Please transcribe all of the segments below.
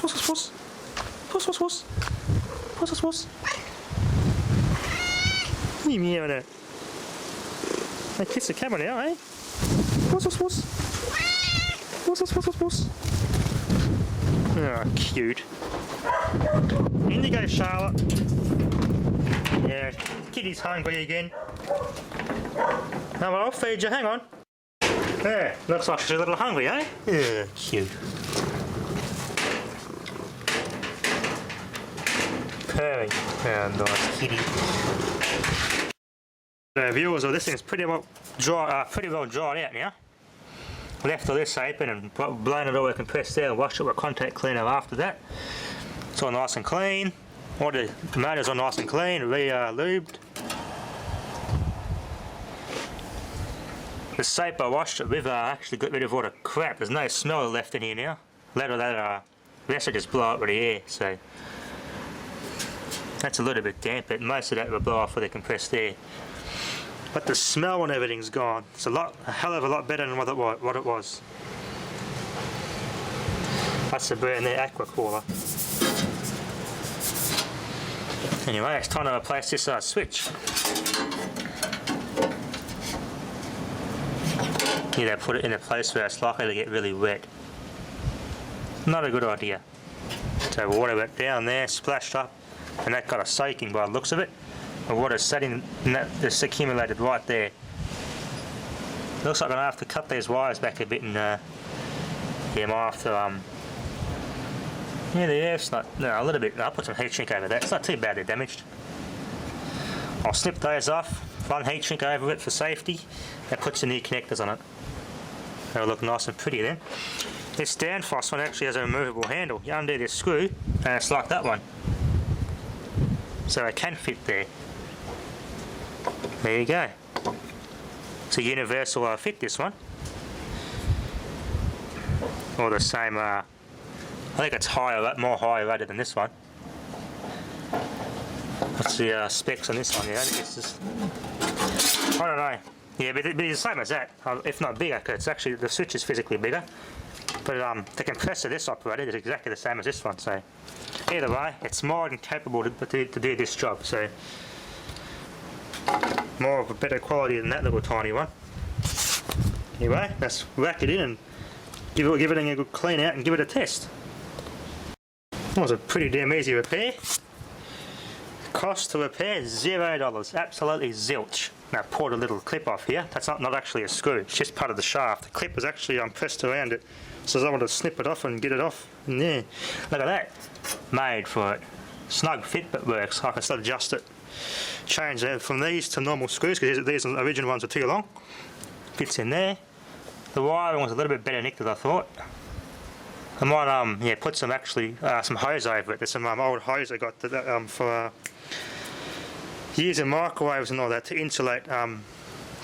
puss, puss, puss. Puss, puss, puss. Puss, puss, puss. What are you meowing at? They kiss the camera now, eh? Puss, puss, puss. Puss, puss, puss, puss, puss. Oh, cute. In you go, Charlotte. Yeah, kitty's hungry again. Now, I'll feed you, hang on. Yeah, looks like she's a little hungry, eh? Yeah, cute. Purring. Oh, nice kitty. The viewers of this thing's pretty well dried out now. Left all this open and blown it all with compressed air and washed it with contact cleaner after that. It's all nice and clean. All the tomatoes are nice and clean, lubed. The soap I washed it with actually got rid of all the crap. There's no smell left in here now. Let all that rest will just blow out with the air, so that's a little bit damp, but most of that will blow off with the compressed air. But the smell and everything's gone. It's a hell of a lot better than what it was. That's the brand new Aqua Cooler. Anyway, it's time to replace this switch. Need to put it in a place where it's likely to get really wet. Not a good idea. So water went down there, splashed up, and that got a soaking by the looks of it. The water's sitting and that just accumulated right there. Looks like I'm gonna have to cut these wires back a bit and yeah, I might have to yeah, the earth's not a little bit. I'll put some heat shrink over that. It's not too badly damaged. I'll snip those off, run heat shrink over it for safety, and put some new connectors on it. It'll look nice and pretty then. This Danfoss one actually has a removable handle. You undo this screw and it's like that one. So it can fit there. There you go. It's a universal fit, this one. Or the same, I think it's more higher rated than this one. What's the specs on this one? Yeah, I think it's just, I don't know. Yeah, but it's the same as that, if not bigger, because it's actually, the switch is physically bigger. But the compressor this operated is exactly the same as this one, so either way, it's more than capable to do this job, so more of a better quality than that little tiny one. Anyway, let's whack it in and give it a good clean out and give it a test. That was a pretty damn easy repair. Cost to repair $0, absolutely zilch. Now I poured a little clip off here. That's not actually a screw, it's just part of the shaft. The clip was actually pressed around it, so I want to snip it off and get it off. And there, look at that, made for it. Snug fit but works. I can still adjust it. Change it from these to normal screws because these original ones are too long. Fits in there. The wiring was a little bit better nicked than I thought. I might yeah, put some some hose over it. There's some old hose I got for using microwaves and all that to insulate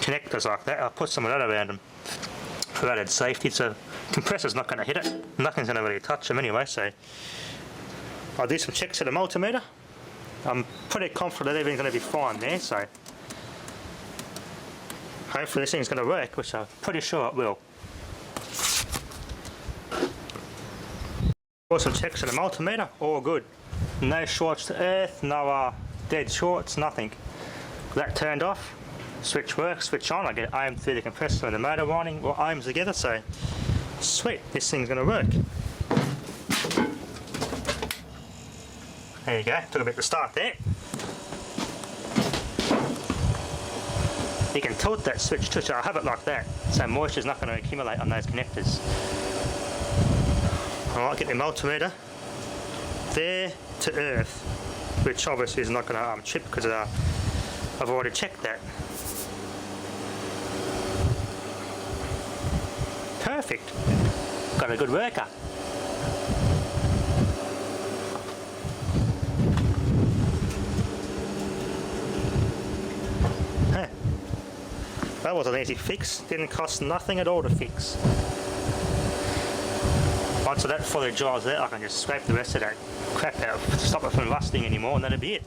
connectors like that. I'll put some of that around them for added safety. So compressor's not going to hit it. Nothing's going to really touch them anyway. So I'll do some checks at the multimeter. I'm pretty confident that everything's going to be fine there. So hopefully this thing's going to work, which I'm pretty sure it will. Some checks on the multimeter, all good. No shorts to earth, no dead shorts, nothing. That turned off, switch works, switch on, I get aimed through the compressor and the motor winding, or aims together, so sweet, this thing's going to work. There you go, took a bit to start there. You can tilt that switch too, so I'll have it like that, so moisture's not going to accumulate on those connectors. Alright, get the multimeter there to earth, which obviously is not going to chip because I've already checked that. Perfect. Got a good worker. Huh. That was an easy fix. Didn't cost nothing at all to fix. Once that fully dries out, I can just scrape the rest of that crap out to stop it from rusting anymore, and that'll be it.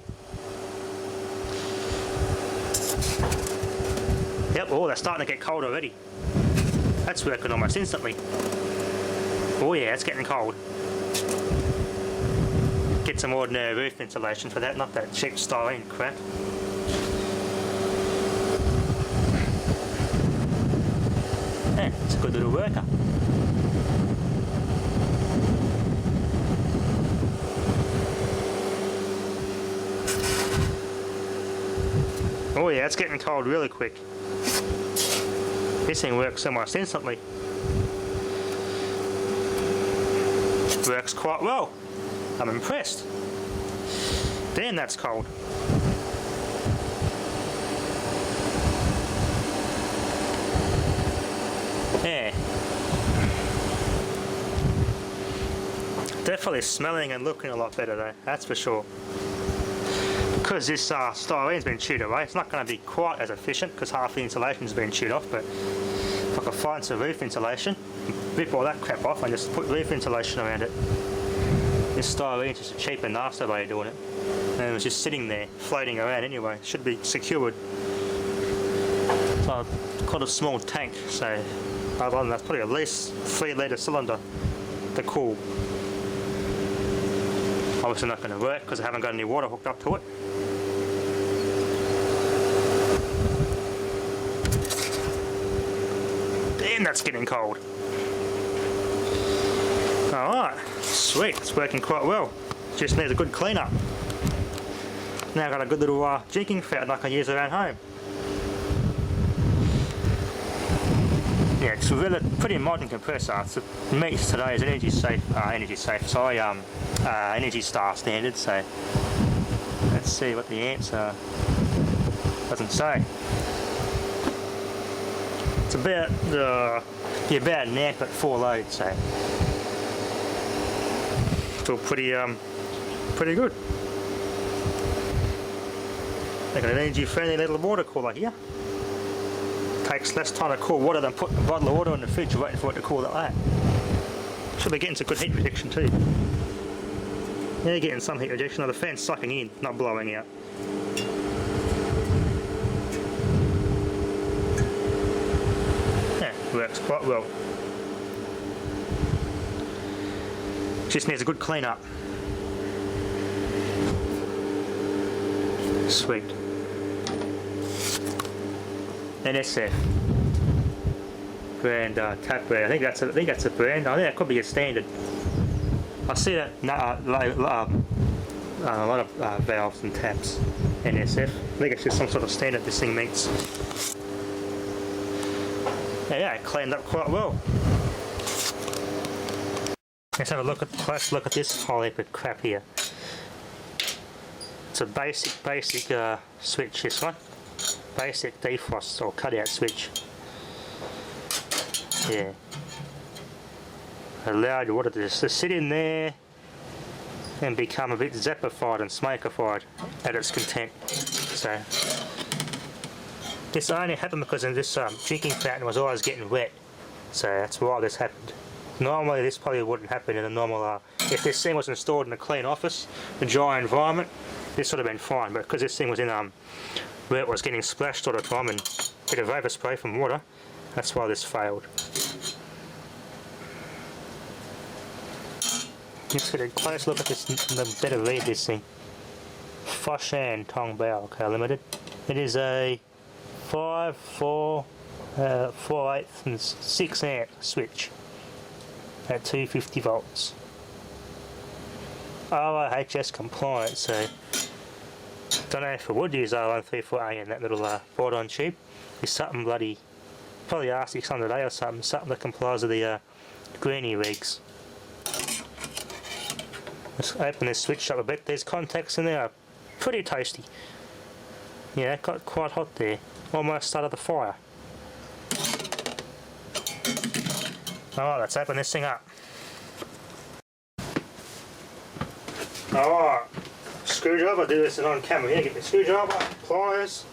Yep, oh, they're starting to get cold already. That's working almost instantly. Oh yeah, it's getting cold. get some ordinary roof insulation for that, not that cheap styrene crap. Yeah, it's a good little worker. Oh yeah, it's getting cold really quick. This thing works almost instantly. Works quite well. I'm impressed. Damn, that's cold. Yeah. Definitely smelling and looking a lot better though, that's for sure. Because this styrene's been chewed away, it's not going to be quite as efficient because half the insulation's been chewed off, but if I could find some roof insulation, rip all that crap off and just put roof insulation around it. This styrene's just a cheap and nasty way of doing it. And it was just sitting there, floating around anyway. It should be secured. So I've got a small tank, so other than that's probably at least 3 litre cylinder to cool. Obviously not going to work because I haven't got any water hooked up to it. Damn, that's getting cold. Alright, sweet, it's working quite well. Just needs a good clean up. Now I've got a good little drinking fountain I can use around home. Yeah, it's a really pretty modern compressor. It meets today's Energy Star standard, so let's see what the amps are. Doesn't say. It's about about an amp at 4 loads, so it's all pretty good. They've got an energy friendly little water cooler here. Takes less time to cool water than putting a bottle of water in the fridge waiting for it to cool that way. Should be getting some good heat rejection too. Yeah, you're getting some heat rejection. The fan's sucking in, not blowing out. Yeah, works quite well. Just needs a good clean up. Sweet. NSF brand tap brand. I think that's a brand. I think that could be a standard. I see that a lot of valves and taps. NSF. I think it's just some sort of standard this thing meets. Yeah, it cleaned up quite well. Let's have a close look at this whole heap of crap here. It's a basic switch. This one. Basic defrost or cutout switch. Yeah. Allowed your water to just sit in there and become a bit zeppified and smokified at its content. So this only happened because this drinking fountain was always getting wet. So that's why this happened. Normally this probably wouldn't happen in a normal if this thing was installed in a clean office, a dry environment, this would have been fine, but because this thing was in where it was getting splashed all the time and a bit of overspray from water, that's why this failed. Let's get a close look at this, better read this thing. Foshan Tongbao Co Limited. It is a 5, 4, 4/8 and 6 amp switch at 250 volts. RoHS compliant, so don't know if it would use R134A in that little board-on tube. It's something bloody, probably R600A or something that complies with the greenie regs. Let's open this switch up a bit. These contacts in there are pretty toasty. Yeah, it got quite hot there. Almost started the fire. Alright, let's open this thing up. Alright, screwdriver, do this on camera here. Get the screwdriver, pliers.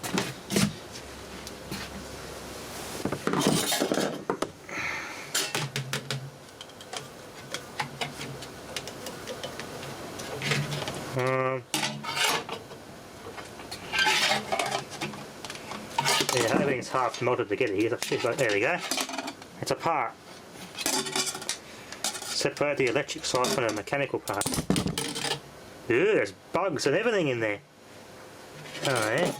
Yeah, everything's half melted together here. There we go. It's apart. Separate the electric side from the mechanical part. Ew, there's bugs and everything in there. Oh yeah.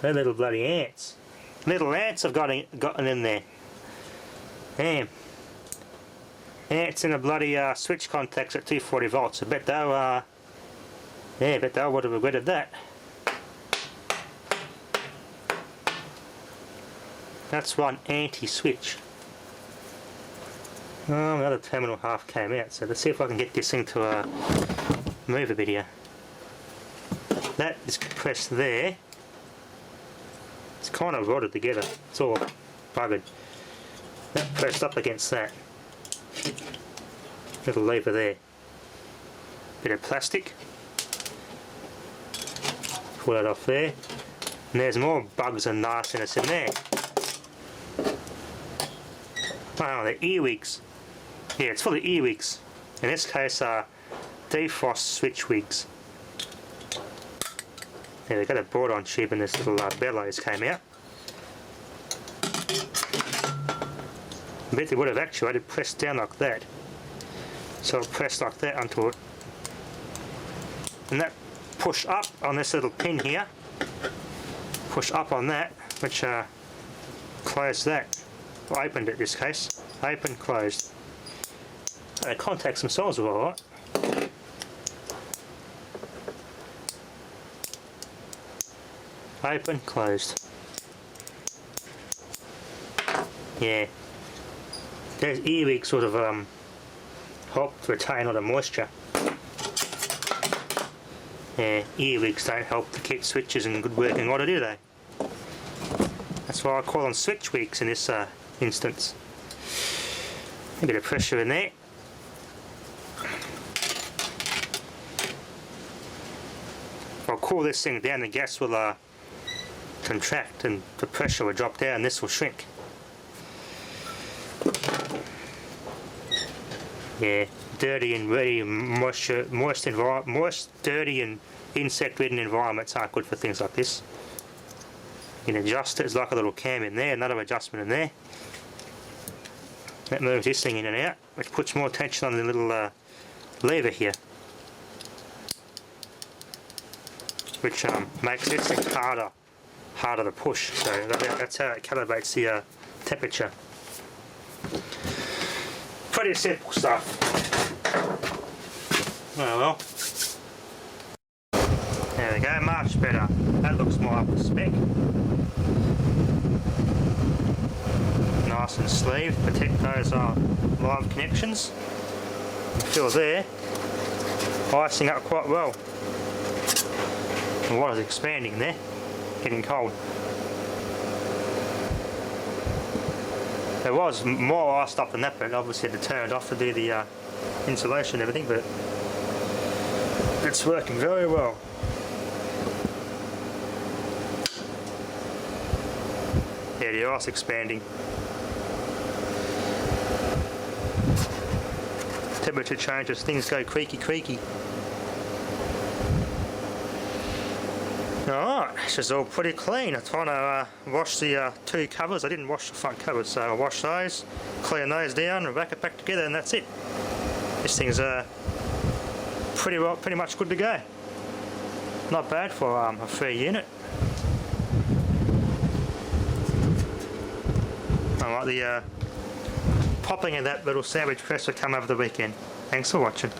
They're little bloody ants. Little ants have gotten in there. Damn. Ants in a bloody switch contacts at 240 volts. I bet they'll, yeah, I bet they would have regretted that. That's one anti-switch. Oh, another terminal half came out, so let's see if I can get this thing to move a bit here. That is pressed there. It's kind of rotted together. It's all buggered. That pressed up against that. Little lever there. Bit of plastic. Pull that off there. And there's more bugs and nastiness in there. Oh, they're earwigs. Yeah, it's full of earwigs. In this case, defrost switch wigs. Yeah, they got a board-on tube and this little bellows came out. I bet they would have actuated pressed down like that. So I'll press like that onto it. And that push up on this little pin here. Push up on that, which closed that. Or opened it in this case. Open, closed. The contacts themselves are alright. Open, closed. Yeah. Those earwigs sort of help retain all the moisture. Yeah, earwigs don't help to keep switches in good working order, do they? That's why I call them switch wigs in this instance. A bit of pressure in there. If I cool this thing down, the gas will contract and the pressure will drop down and this will shrink. Yeah, dirty and really moist, dirty and insect-ridden environments aren't good for things like this. You can adjust it. There's like a little cam in there, another adjustment in there. That moves this thing in and out, which puts more tension on the little lever here, which makes this thing harder to push. So that's how it calibrates the temperature. Pretty simple stuff. Oh well. There we go, much better. That looks more up to spec. Nice and sleeved, protect those live connections. Feel there, icing up quite well. The water's expanding there, getting cold. There was more iced up than that, but obviously had to turn it off to do the insulation and everything, but it's working very well. Yeah, the ice expanding. Temperature changes, things go creaky. Alright, this is all pretty clean. I'm trying to wash the two covers. I didn't wash the front covers, so I'll wash those, clean those down and rack it back together, and that's it. This thing's pretty much good to go. Not bad for a free unit. I like the popping of that little sandwich press will come over the weekend. Thanks for watching.